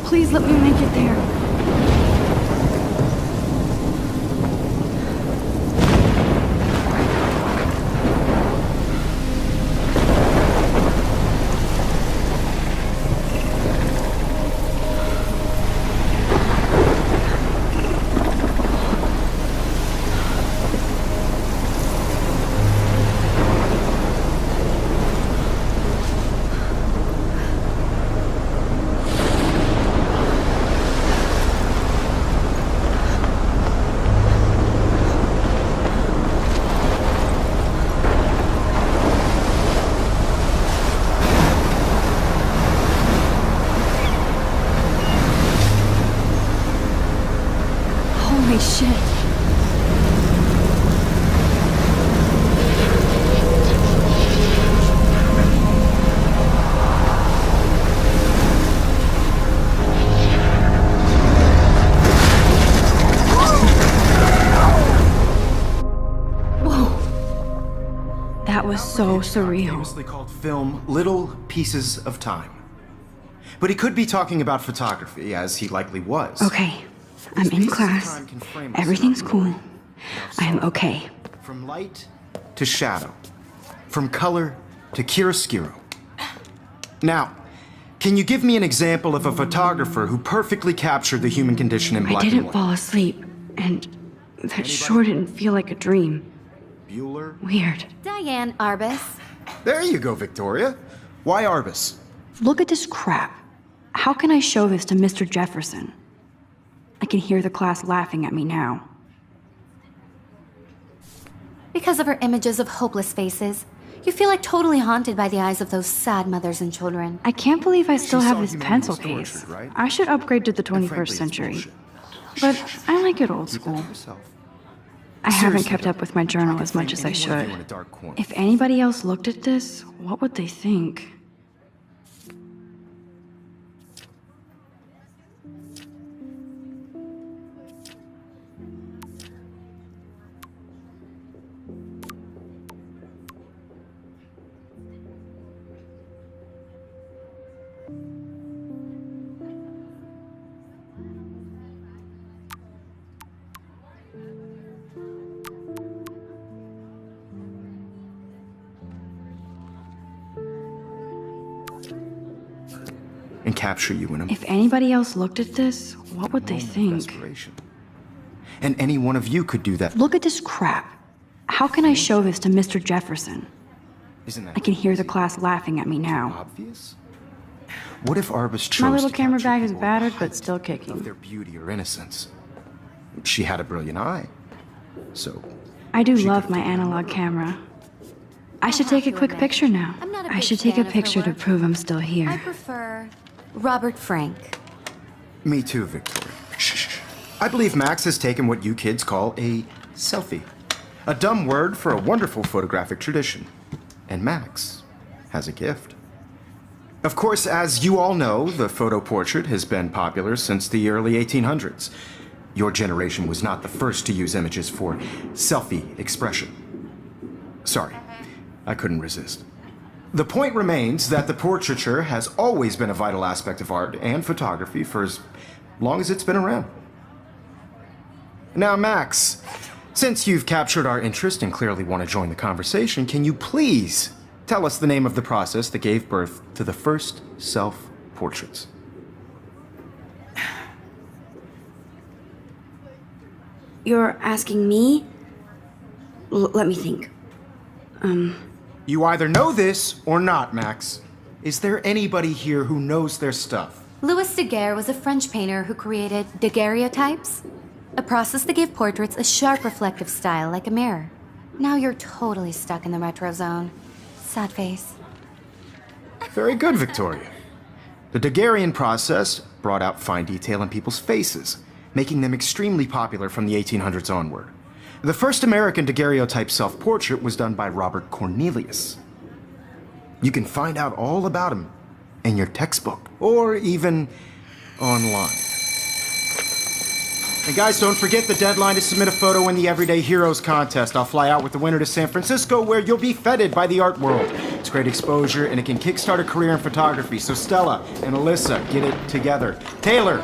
Please let me make it there. Holy shit. Whoa. That was so surreal. Famously called film Little Pieces of Time. But he could be talking about photography, as he likely was. Okay. I'm in class. Everything's cool. I'm okay. From light to shadow. From color to chiaroscuro. Now, can you give me an example of a photographer who perfectly captured the human condition in black and white? I didn't fall asleep, and that sure didn't feel like a dream. Bueller? Weird. Diane Arbus. There you go, Victoria. Why Arbus? Look at this crap. How can I show this to Mr. Jefferson? I can hear the class laughing at me now. Because of her images of hopeless faces, you feel like totally haunted by the eyes of those sad mothers and children. I can't believe I still She have saw this human pencil beings case. tortured, right? I should upgrade to the And 21st frankly, it's century. bullshit. But I like it old school. I haven't kept up with my journal as much as I should. If anybody else looked at this, what would they think? And capture you in a If anybody else looked at this, what would they think? desperation. And any one of you could do that. Look at this crap. How can I show this to Mr. Jefferson? Isn't that I can hear the class laughing at me now. obvious? What if Arbus chose My little to camera capture bag is people battered, at but the still height kicking. of their beauty or innocence? She had a brilliant eye, so I do she love could my figure out analog her. camera. I should take a quick picture now. I'm not a I big should take fan a of her picture to work. prove I'm still here. I prefer Robert Frank. Me too, Victoria. Shh. I believe Max has taken what you kids call a selfie. A dumb word for a wonderful photographic tradition. And Max has a gift. Of course, as you all know, the photo portrait has been popular since the early 1800s. Your generation was not the first to use images for selfie expression. Sorry, I couldn't resist. The point remains that the portraiture has always been a vital aspect of art and photography for as long as it's been around. Now, Max, since you've captured our interest and clearly want to join the conversation, can you please tell us the name of the process that gave birth to the first self-portraits? You're asking me? Let me think. You either know this or not, Max. Is there anybody here who knows their stuff? Louis Daguerre was a French painter who created daguerreotypes, a process that gave portraits a sharp reflective style like a mirror. Now you're totally stuck in the retro zone. Sad face. Very good, Victoria. The Daguerrean process brought out fine detail in people's faces, making them extremely popular from the 1800s onward. The first American daguerreotype self-portrait was done by Robert Cornelius. You can find out all about him in your textbook, or even online. And guys, don't forget the deadline to submit a photo in the Everyday Heroes contest. I'll fly out with the winner to San Francisco, where you'll be feted by the art world. It's great exposure, and it can kickstart a career in photography. So Stella and Alyssa, get it together. Taylor,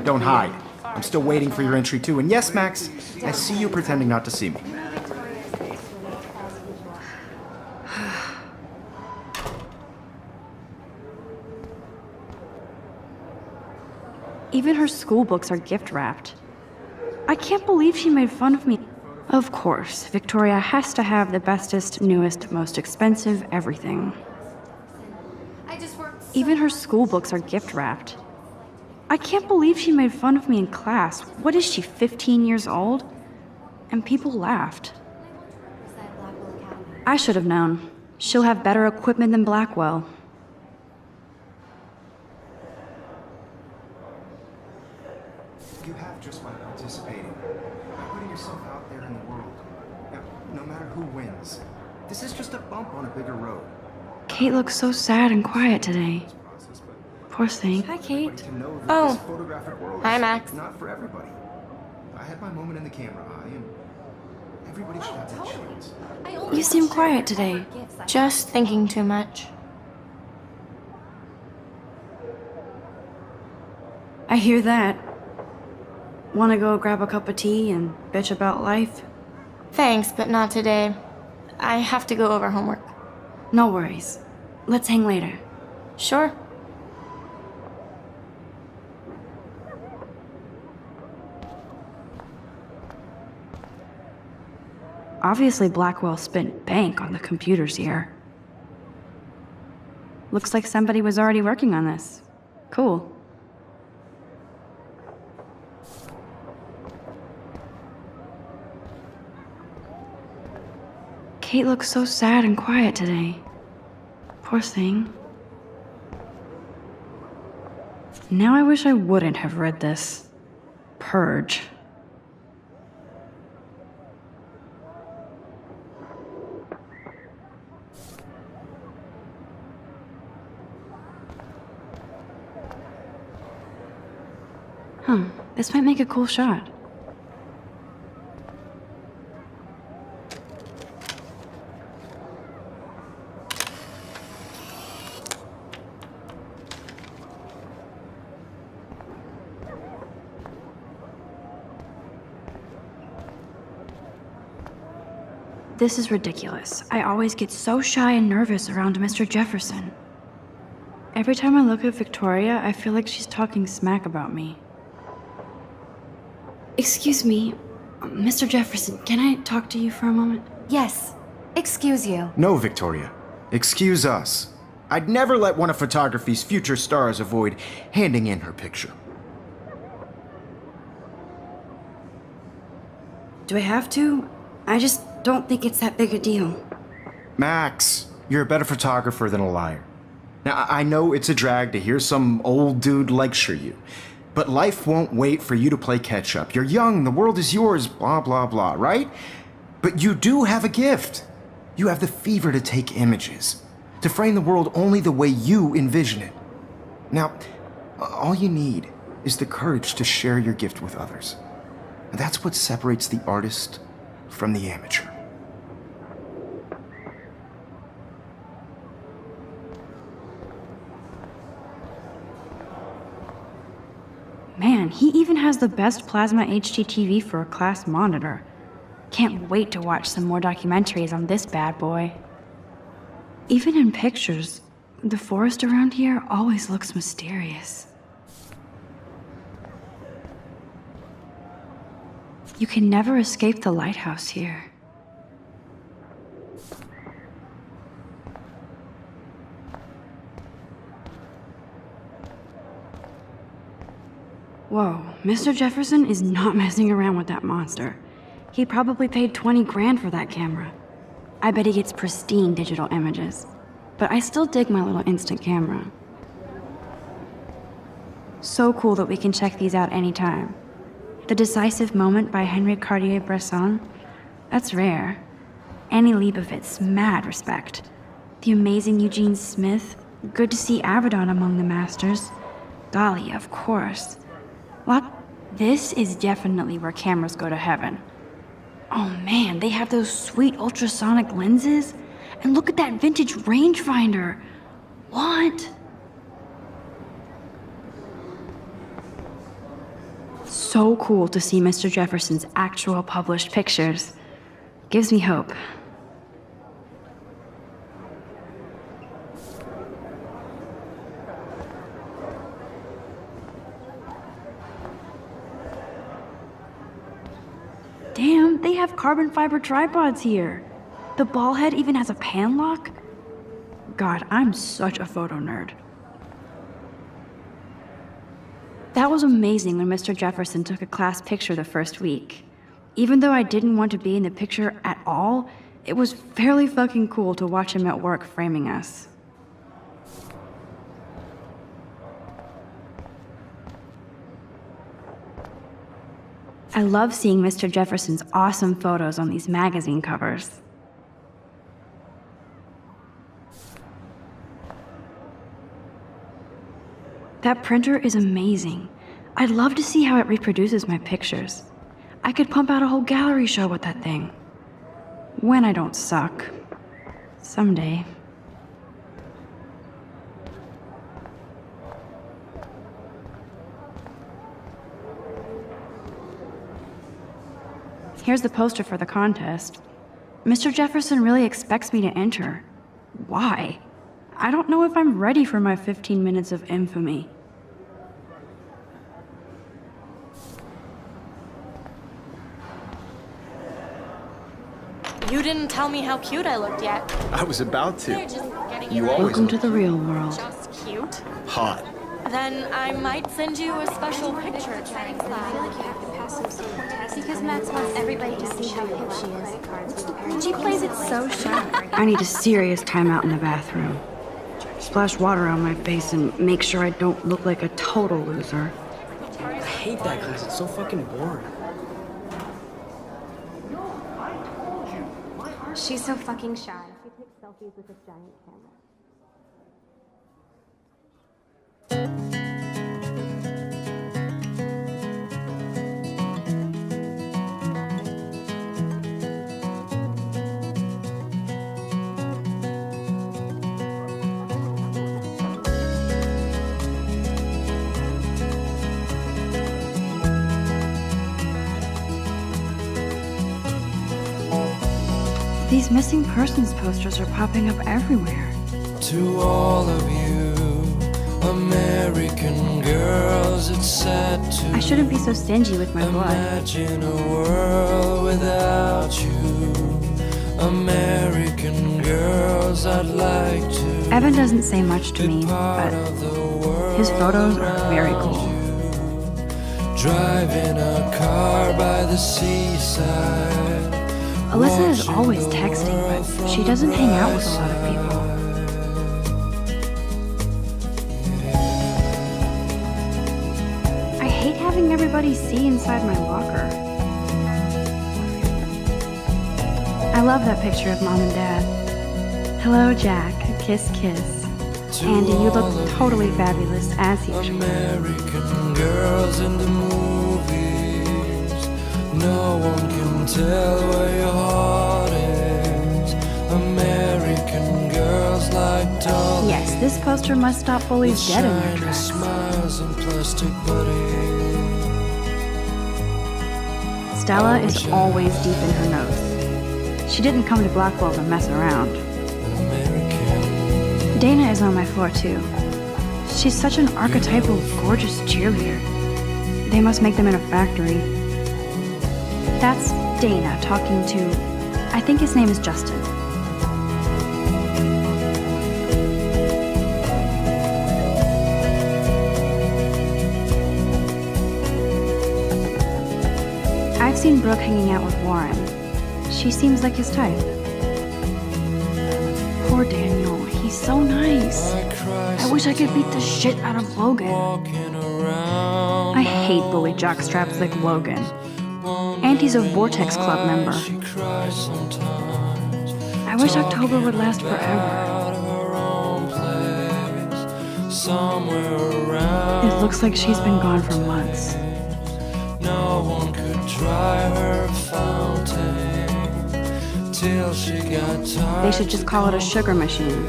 don't hide. I'm still waiting for your entry too. And yes, Max, I see you pretending not to see me. Even her school books are gift wrapped. I can't believe she made fun of me. Of course, Victoria has to have the bestest, newest, most expensive everything. Even her school books are gift wrapped. I can't believe she made fun of me in class. What is she, 15 years old? And people laughed. I should have known. She'll have better equipment than Blackwell. You have just by participating, by putting yourself out there in the world. No matter who wins, this is just a bump on a bigger road. Kate looks so sad and quiet today. Poor thing. Hi, Kate. To know that Oh. this photographic world Hi, is Max. not for everybody. I had my moment in the camera eye, and everybody should have that chance. You seem quiet today. Just thinking too much. I hear that. Want to go grab a cup of tea and bitch about life? Thanks, but not today. I have to go over homework. No worries. Let's hang later. Sure. Obviously, Blackwell spent bank on the computers here. Looks like somebody was already working on this. Cool. Kate looks so sad and quiet today. Poor thing. Now I wish I wouldn't have read this. Purge. This might make a cool shot. This is ridiculous. I always get so shy and nervous around Mr. Jefferson. Every time I look at Victoria, I feel like she's talking smack about me. Excuse me, Mr. Jefferson, can I talk to you for a moment? Yes. Excuse you. No, Victoria. Excuse us. I'd never let one of photography's future stars avoid handing in her picture. Do I have to? I just don't think it's that big a deal. Max, you're a better photographer than a liar. Now, I know it's a drag to hear some old dude lecture you, but life won't wait for you to play catch up. You're young, the world is yours, blah, blah, blah, right? But you do have a gift. You have the fever to take images, to frame the world only the way you envision it. Now, all you need is the courage to share your gift with others. And that's what separates the artist from the amateur. Man, he even has the best plasma HDTV for a class monitor. Can't wait to watch some more documentaries on this bad boy. Even in pictures, the forest around here always looks mysterious. You can never escape the lighthouse here. Whoa, Mr. Jefferson is not messing around with that monster. He probably paid 20 grand for that camera. I bet he gets pristine digital images. But I still dig my little instant camera. So cool that we can check these out anytime. The Decisive Moment by Henry Cartier-Bresson, that's rare. Annie Leibovitz, mad respect. The amazing Eugene Smith, good to see Avedon among the masters. Golly, of course. What? This is definitely where cameras go to heaven. Oh man, they have those sweet ultrasonic lenses. And look at that vintage rangefinder. What? So cool to see Mr. Jefferson's actual published pictures. Gives me hope. Damn, they have carbon fiber tripods here. The ball head even has a pan lock? God, I'm such a photo nerd. That was amazing when Mr. Jefferson took a class picture the first week. Even though I didn't want to be in the picture at all, it was fairly fucking cool to watch him at work framing us. I love seeing Mr. Jefferson's awesome photos on these magazine covers. That printer is amazing. I'd love to see how it reproduces my pictures. I could pump out a whole gallery show with that thing. When I don't suck. Someday. Here's the poster for the contest. Mr. Jefferson really expects me to enter. Why? I don't know if I'm ready for my 15 minutes of infamy. You didn't tell me how cute I looked yet. I was about to. You're just getting You ready. always Welcome look to the real world. Just cute. hot. Then I might send you a special picture during class. Because Max wants everybody to see how hip she is. She plays it so sharp. I need a serious timeout in the bathroom. Splash water on my face and make sure I don't look like a total loser. I hate that class. It's so fucking boring. She's so fucking shy. She takes selfies with this giant camera. These missing persons posters are popping up everywhere. To all of you American girls, it's sad to I shouldn't be so stingy with my blood. imagine a world without you. American girls, I'd like to Evan doesn't say much to me, be part but of the world his photos are very around cool. you. Driving a car by the seaside, Alyssa is always texting, but she doesn't hang out with a lot of people. I hate having everybody see inside my locker. I love that picture of Mom and Dad. Hello, Jack. Kiss, kiss. Andy, you look totally fabulous, as usual. American girls in the movies. No one can tell where your heart is. American girls like dolls. Yes, this poster must stop bullies dead in their tracks. Smiles and plastic buddies. Stella is always deep in her notes. She didn't come to Blackwell to mess around. Dana is on my floor too. She's such an archetypal, gorgeous cheerleader. They must make them in a factory. That's Dana talking to, I think his name is Justin. I've seen Brooke hanging out with Warren. She seems like his type. Poor Daniel, he's so nice. I wish I could beat the shit out of Logan. I hate bully jockstraps like Logan. Auntie's a Vortex Club member. I wish October would last forever. It looks like she's been gone for months. No one could dry her fountain till she got tired. They should just call it a sugar machine.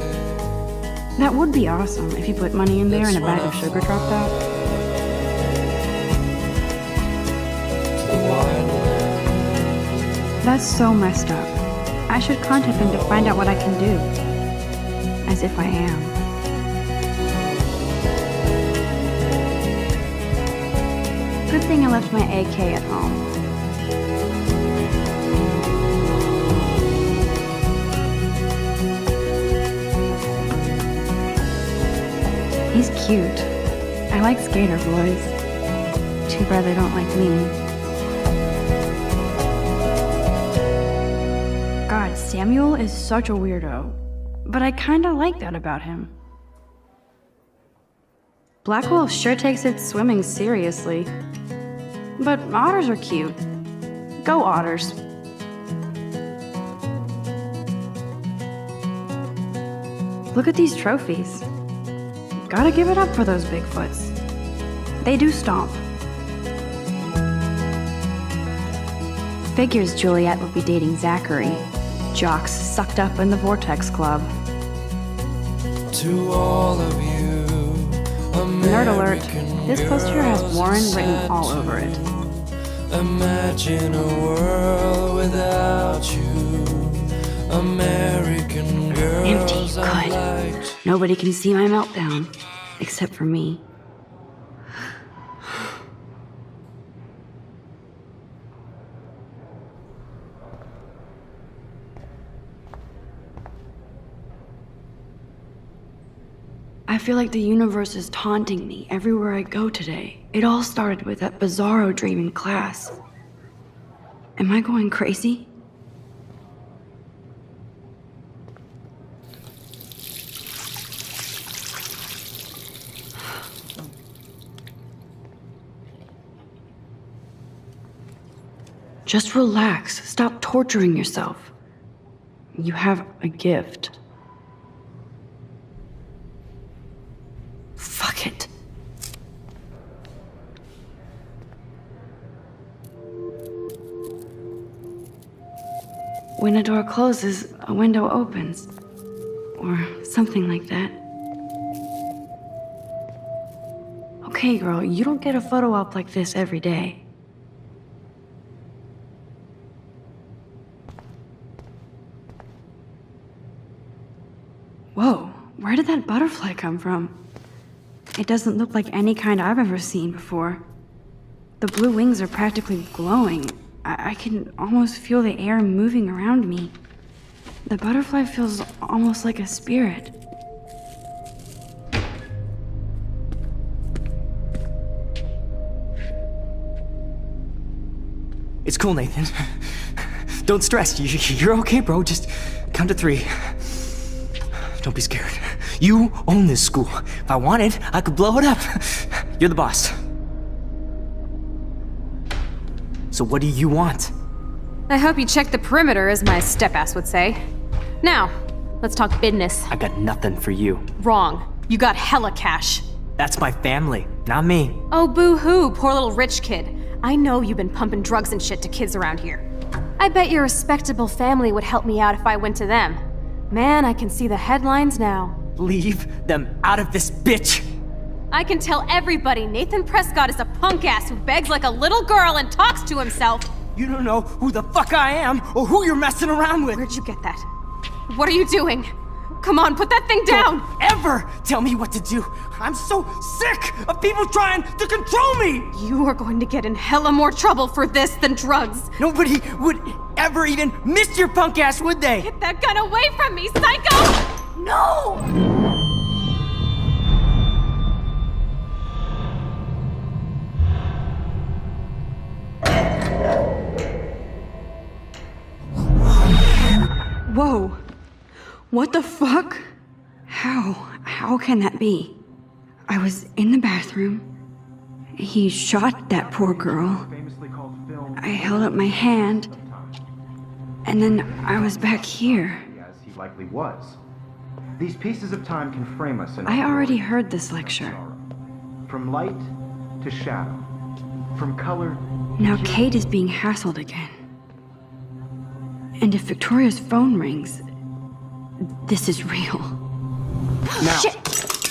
That would be awesome if you put money in there and a bag of sugar dropped out. That's so messed up. I should contact them to find out what I can do. As if I am. Good thing I left my AK at home. He's cute. I like skater boys. Too bad they don't like me. God, Samuel is such a weirdo. But I kinda like that about him. Blackwell sure takes its swimming seriously. But otters are cute. Go otters. Look at these trophies. Gotta give it up for those Bigfoots. They do stomp. Figures Juliet would be dating Zachary. Jocks sucked up in the Vortex Club. To all of you, Nerd alert, this poster has Warren written all over it. Imagine a world without you. American girls. Empty, I good. liked. Nobody can see my meltdown, except for me. I feel like the universe is taunting me everywhere I go today. It all started with that bizarro dream in class. Am I going crazy? Just relax. Stop torturing yourself. You have a gift. Fuck it. When a door closes, a window opens. Or something like that. Okay, girl, you don't get a photo op like this every day. Whoa, where did that butterfly come from? It doesn't look like any kind I've ever seen before. The blue wings are practically glowing. I can almost feel the air moving around me. The butterfly feels almost like a spirit. It's cool, Nathan. Don't stress. You're okay, bro. Just count to 3. Don't be scared. You own this school. If I wanted, I could blow it up. You're the boss. So what do you want? I hope you checked the perimeter, as my step-ass would say. Now, let's talk business. I got nothing for you. Wrong. You got hella cash. That's my family, not me. Oh, boo-hoo, poor little rich kid. I know you've been pumping drugs and shit to kids around here. I bet your respectable family would help me out if I went to them. Man, I can see the headlines now. Leave them out of this bitch! I can tell everybody Nathan Prescott is a punk ass who begs like a little girl and talks to himself. You don't know who the fuck I am or who you're messing around with. Where'd you get that? What are you doing? Come on, put that thing down! Don't ever tell me what to do. I'm so sick of people trying to control me. You are going to get in hella more trouble for this than drugs. Nobody would ever even miss your punk ass, would they? Get that gun away from me, psycho! No! Whoa. What the fuck? How can that be? I was in the bathroom. He shot that poor girl. I held up my hand. And then I was back here. As he likely was. These pieces of time can frame us in I already heard this lecture. From light to shadow. From color. Now Kate is being hassled again. And if Victoria's phone rings, this is real. Now, Shit!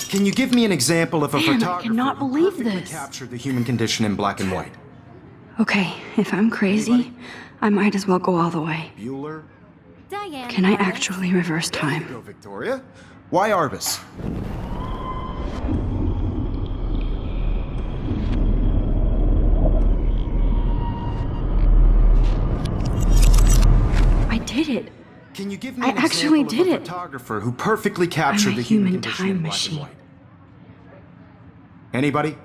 can you give me an example of a Man, I photographer cannot who believe perfectly this. captured the human condition in black and white? Okay, if I'm crazy, I might as well go all the way. Bueller? Diane. Can I Arbus. actually reverse time? Go, Victoria. Why Arbus? I did it. Can you give me I an actually example did of a it. photographer who perfectly captured I'm a the human human condition time in black machine. and white? Anybody?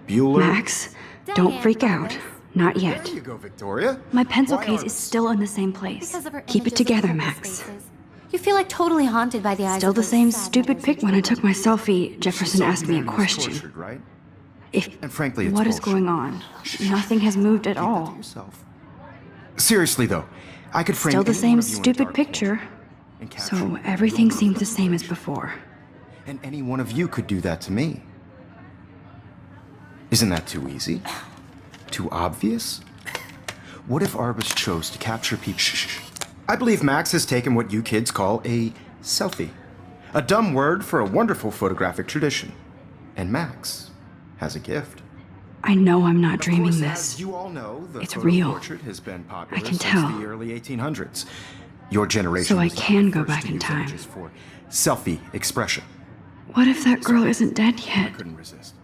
Bueller? Max, don't Diane freak out. Arbus. Not yet. There you go, Victoria. My pencil Why case Arbus? is still in the same place. Because of her Keep it images of together, homeless Max. faces. You feel like totally haunted by the eyes Still of the those same sad stupid letters pic you when I wrote. took my selfie. Jefferson asked me a Man was question. tortured, right? If And frankly, it's what is bullshit. going on? Nothing has moved at Keep that to all. yourself. Seriously though, I could frame Still the any same one of you in a stupid dark picture. corner and capture So you. everything seems the same as before. And any one of you could do that to me. Isn't that too easy? Too obvious? What if Arbus chose to capture people? Shh. I believe Max has taken what you kids call a selfie. A dumb word for a wonderful photographic tradition. And Max has a gift. I know I'm not Of dreaming course, this. as you all know, the It's photo real. portrait has been popular I can since tell. the early 1800s. Your generation So I was the can go first back to in use time. images for selfie expression. What if that girl isn't dead I yet? couldn't resist.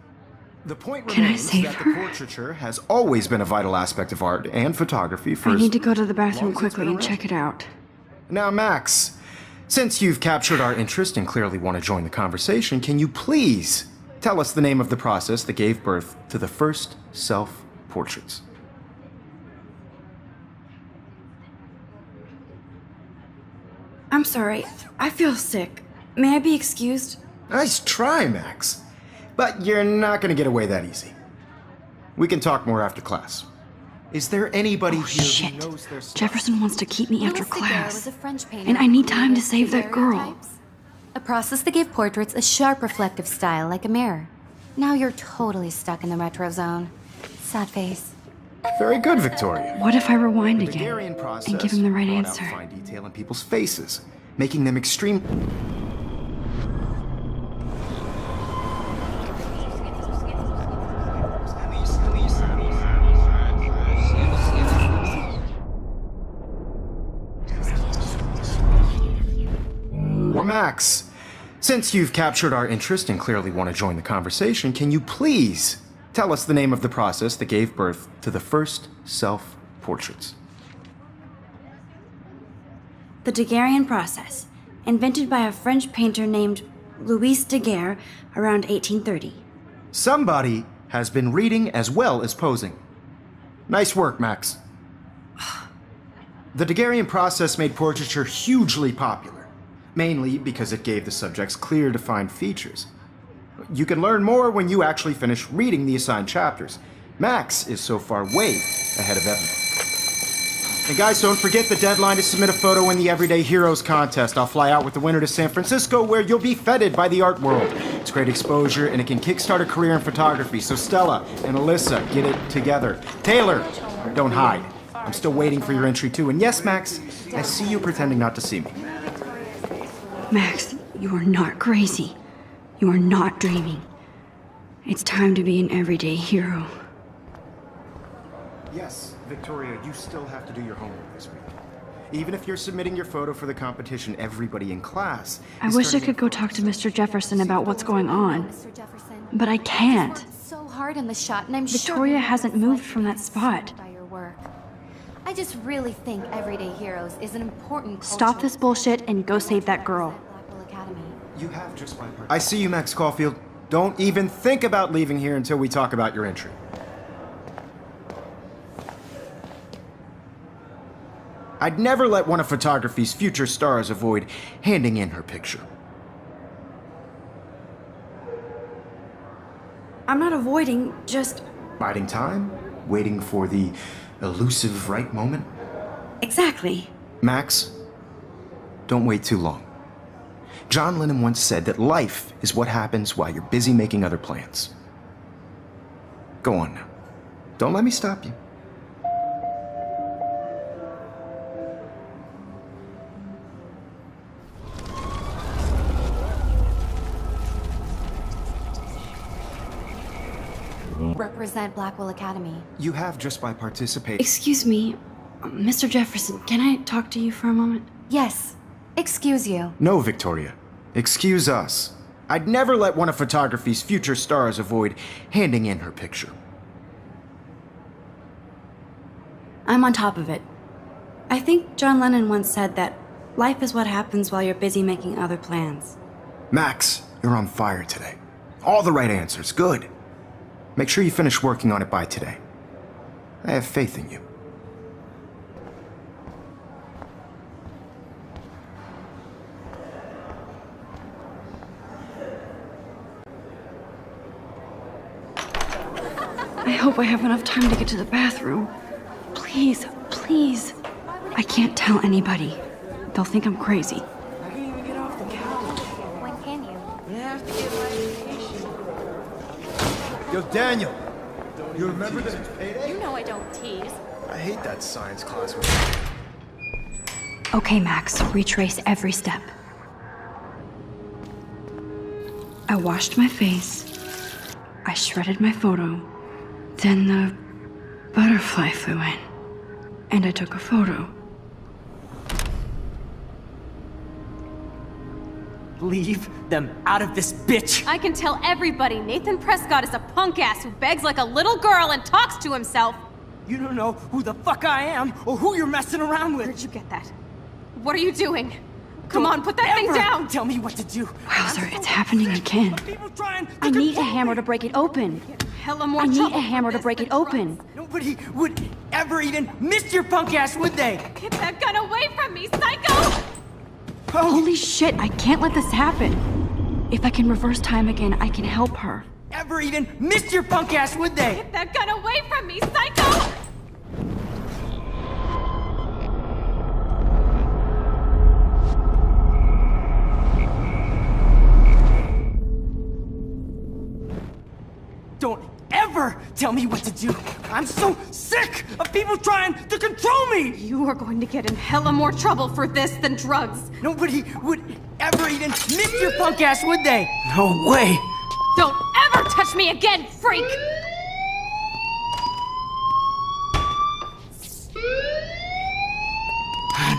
The point Can I remains save that her? the portraiture has always been a vital aspect of art and photography for I as need to go to the long bathroom as it's quickly been and check it out. Now, Max, since you've captured our interest and clearly want to join the conversation, can you please tell us the name of the process that gave birth to the first self-portraits? I'm sorry. I feel sick. May I be excused? Nice try, Max. But you're not going to get away that easy. We can talk more after class. Is there anybody Oh, here shit. who knows their stuff? Jefferson wants to keep me after Louis Daguerre class. was a French painter And I who need time to created save that girl. daguerreotypes, a process that gave portraits a sharp reflective style like a mirror. Now you're totally stuck in the retro zone. Sad face. Very good, Victoria. What if I rewind The again Daguerrean process and give him the right brought out answer? fine detail in people's faces, making them extreme. Max, since you've captured our interest and clearly want to join the conversation, can you please tell us the name of the process that gave birth to the first self-portraits? The Daguerrean process, invented by a French painter named Louis Daguerre around 1830. Somebody has been reading as well as posing. Nice work, Max. The Daguerrean process made portraiture hugely popular, mainly because it gave the subjects clear, defined features. You can learn more when you actually finish reading the assigned chapters. Max is so far way ahead of everyone. And guys, don't forget the deadline to submit a photo in the Everyday Heroes contest. I'll fly out with the winner to San Francisco, where you'll be feted by the art world. It's great exposure, and it can kickstart a career in photography. So Stella and Alyssa, get it together. Taylor, don't hide. I'm still waiting for your entry too. And yes, Max, I see you pretending not to see me. Max, you are not crazy. You are not dreaming. It's time to be an everyday hero. Yes, Victoria, you still have to do your homework this week. Even if you're submitting your photo for the competition, everybody in class. I wish I could go talk to Mr. Jefferson about what's going on, Mr. Jefferson. but I can't. You worked so hard in the shot, and I'm Victoria sure hasn't moved from that spot. by your work. I just really think Everyday Heroes is an important Stop this bullshit and go save that girl. Blackwell Academy. You have just my part. I see you, Max Caulfield. Don't even think about leaving here until we talk about your entry. I'd never let one of photography's future stars avoid handing in her picture. I'm not avoiding, just... Biding time, waiting for the elusive right moment. Exactly. Max, don't wait too long. John Lennon once said that life is what happens while you're busy making other plans. Go on now. Don't let me stop you. Represent Blackwell Academy. You have just by participating. Excuse me, Mr. Jefferson, can I talk to you for a moment? Yes. Excuse you. No, Victoria. Excuse us. I'd never let one of photography's future stars avoid handing in her picture. I'm on top of it. I think John Lennon once said that life is what happens while you're busy making other plans. Max, you're on fire today. All the right answers. Good. Make sure you finish working on it by today. I have faith in you. I hope I have enough time to get to the bathroom. Please, please. I can't tell anybody. They'll think I'm crazy. I can't even get off the couch. When can you? I have to get my education. Yo, Daniel, you remember that it's payday? You know I don't tease. I hate that science class. Okay, Max, retrace every step. I washed my face. I shredded my photo. Then the butterfly flew in. And I took a photo. Leave them out of this bitch! I can tell everybody Nathan Prescott is a punk ass who begs like a little girl and talks to himself. You don't know who the fuck I am or who you're messing around with. Where'd you get that? What are you doing? Come on, put that thing Ever down! Tell me what to do. Wowzer, it's happening again. People trying to I need a control hammer me. to break it open. Hella more I need trouble a hammer for to break this it than open. drugs. Nobody would ever even miss your punk ass, would they? Get that gun away from me, psycho! Holy shit, I can't let this happen. If I can reverse time again, I can help her. Ever even miss your punk ass, would they? Get that gun away from me, psycho! Don't ever tell me what to do. I'm so sick of people trying to control me. You are going to get in hella more trouble for this than drugs. Nobody would ever even miss your punk ass, would they? No way. Don't ever touch me again, freak!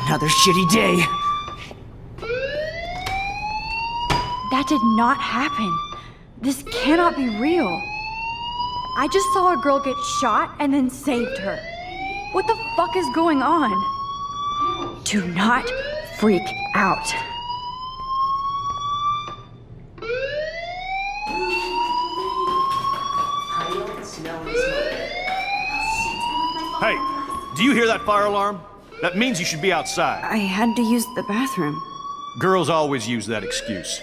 Another shitty day. That did not happen. This cannot be real. I just saw a girl get shot and then saved her. What the fuck is going on? Do not freak out. Hey, do you hear that fire alarm? That means you should be outside. I had to use the bathroom. Girls always use that excuse.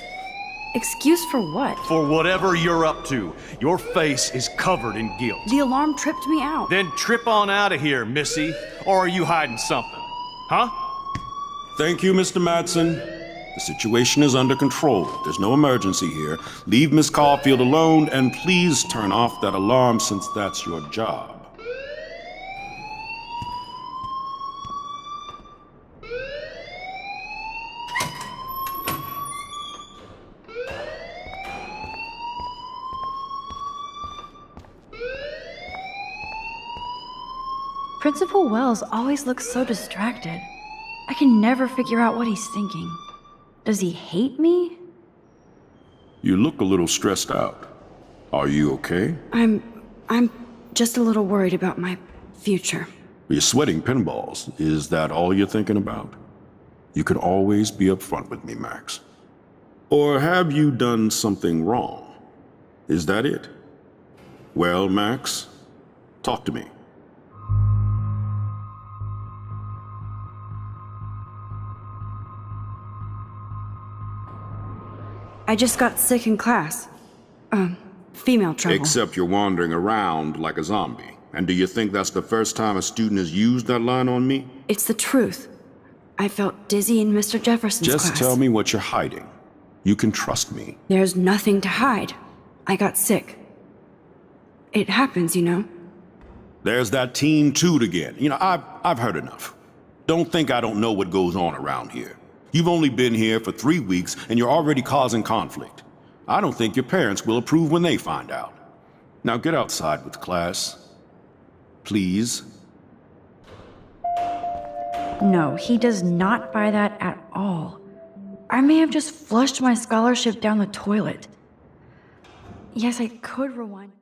Excuse for what? For whatever you're up to, your face is covered in guilt. The alarm tripped me out. Then trip on out of here, Missy. Or are you hiding something? Huh? Thank you, Mr. Madsen. The situation is under control. There's no emergency here. Leave Miss Caulfield alone, and please turn off that alarm since that's your job. Principal Wells always looks so distracted. I can never figure out what he's thinking. Does he hate me? You look a little stressed out. Are you okay? I'm just a little worried about my future. You're sweating pinballs. Is that all you're thinking about? You can always be upfront with me, Max. Or have you done something wrong? Is that it? Well, Max, talk to me. I just got sick in class. Female trouble. Except you're wandering around like a zombie. And do you think that's the first time a student has used that line on me? It's the truth. I felt dizzy in Mr. Jefferson's class. Just tell me what you're hiding. You can trust me. There's nothing to hide. I got sick. It happens, you know. There's that teen toot again. You know, I've heard enough. Don't think I don't know what goes on around here. You've only been here for 3 weeks, and you're already causing conflict. I don't think your parents will approve when they find out. Now get outside with class. Please. No, he does not buy that at all. I may have just flushed my scholarship down the toilet. Yes, I could rewind.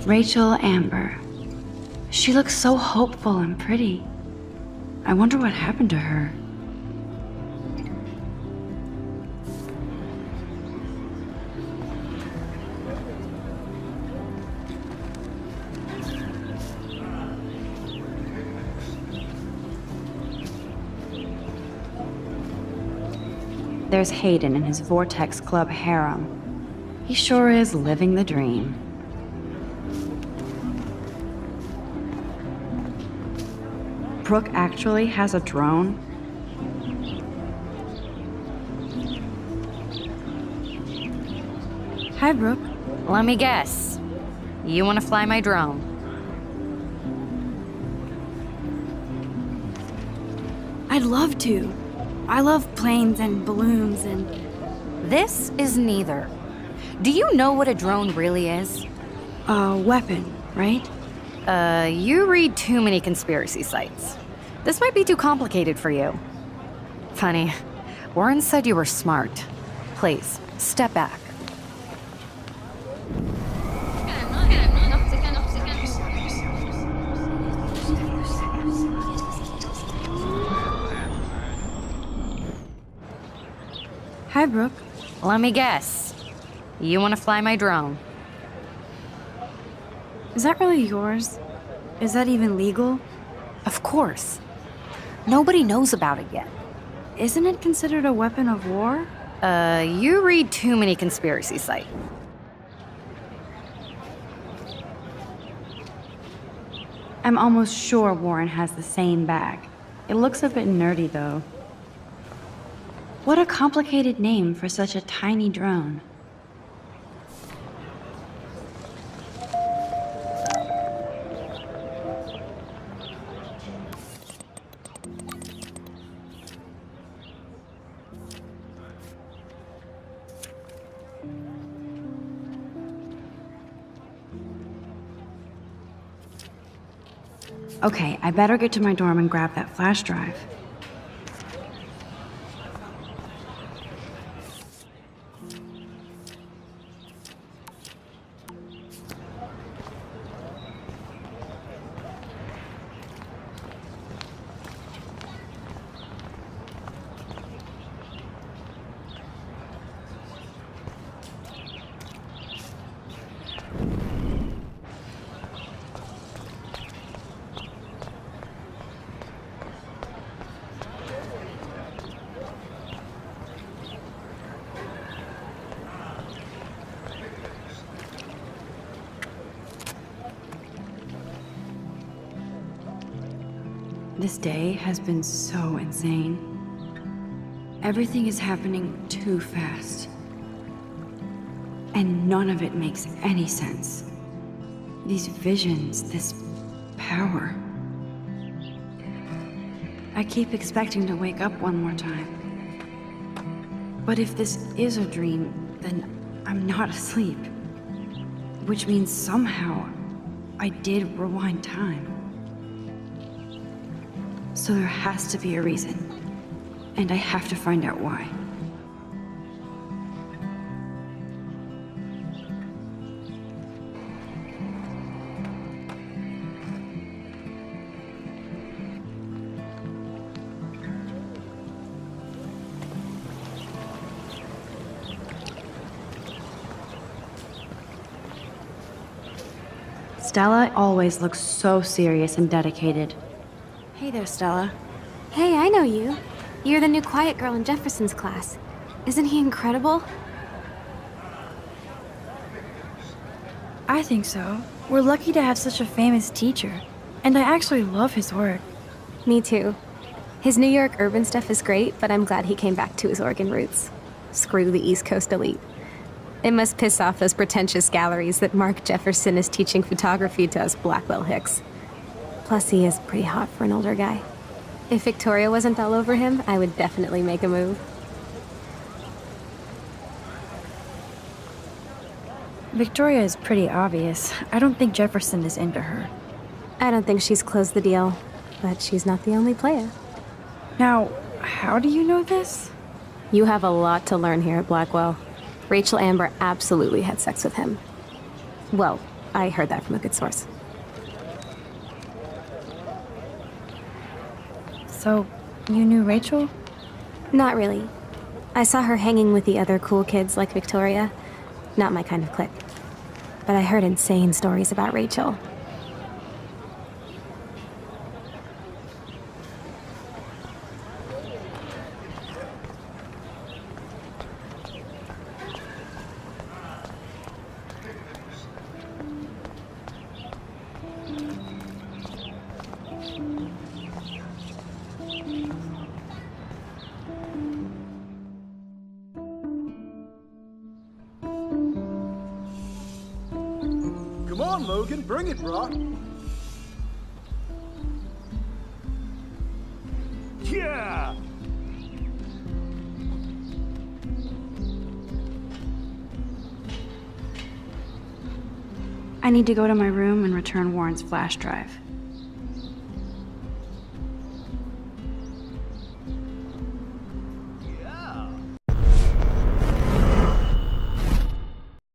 Rachel Amber. She looks so hopeful and pretty. I wonder what happened to her. There's Hayden in his Vortex Club harem. He sure is living the dream. Brooke actually has a drone? Hi, Brooke. Let me guess. You want to fly my drone? I'd love to. I love planes and balloons and... This is neither. Do you know what a drone really is? A weapon, right? You read too many conspiracy sites. This might be too complicated for you. Funny, Warren said you were smart. Please, step back. Hi, Brooke. Let me guess. You want to fly my drone? Is that really yours? Is that even legal? Of course. Nobody knows about it yet. Isn't it considered a weapon of war? You read too many conspiracy sites. I'm almost sure Warren has the same bag. It looks a bit nerdy, though. What a complicated name for such a tiny drone. Okay, I better get to my dorm and grab that flash drive. This day has been so insane. Everything is happening too fast. And none of it makes any sense. These visions, this power. I keep expecting to wake up one more time. But if this is a dream, then I'm not asleep. Which means somehow I did rewind time. So there has to be a reason. And I have to find out why. Stella always looks so serious and dedicated. Hey there, Stella. Hey, I know you. You're the new quiet girl in Jefferson's class. Isn't he incredible? I think so. We're lucky to have such a famous teacher. And I actually love his work. Me too. His New York urban stuff is great, but I'm glad he came back to his Oregon roots. Screw the East Coast elite. It must piss off those pretentious galleries that Mark Jefferson is teaching photography to us Blackwell Hicks. Plus, he is pretty hot for an older guy. If Victoria wasn't all over him, I would definitely make a move. Victoria is pretty obvious. I don't think Jefferson is into her. I don't think she's closed the deal, but she's not the only player. Now, how do you know this? You have a lot to learn here at Blackwell. Rachel Amber absolutely had sex with him. Well, I heard that from a good source. So, you knew Rachel? Not really. I saw her hanging with the other cool kids like Victoria. Not my kind of clique. But I heard insane stories about Rachel. Come on, Logan, bring it, bro. Yeah! I need to go to my room and return Warren's flash drive.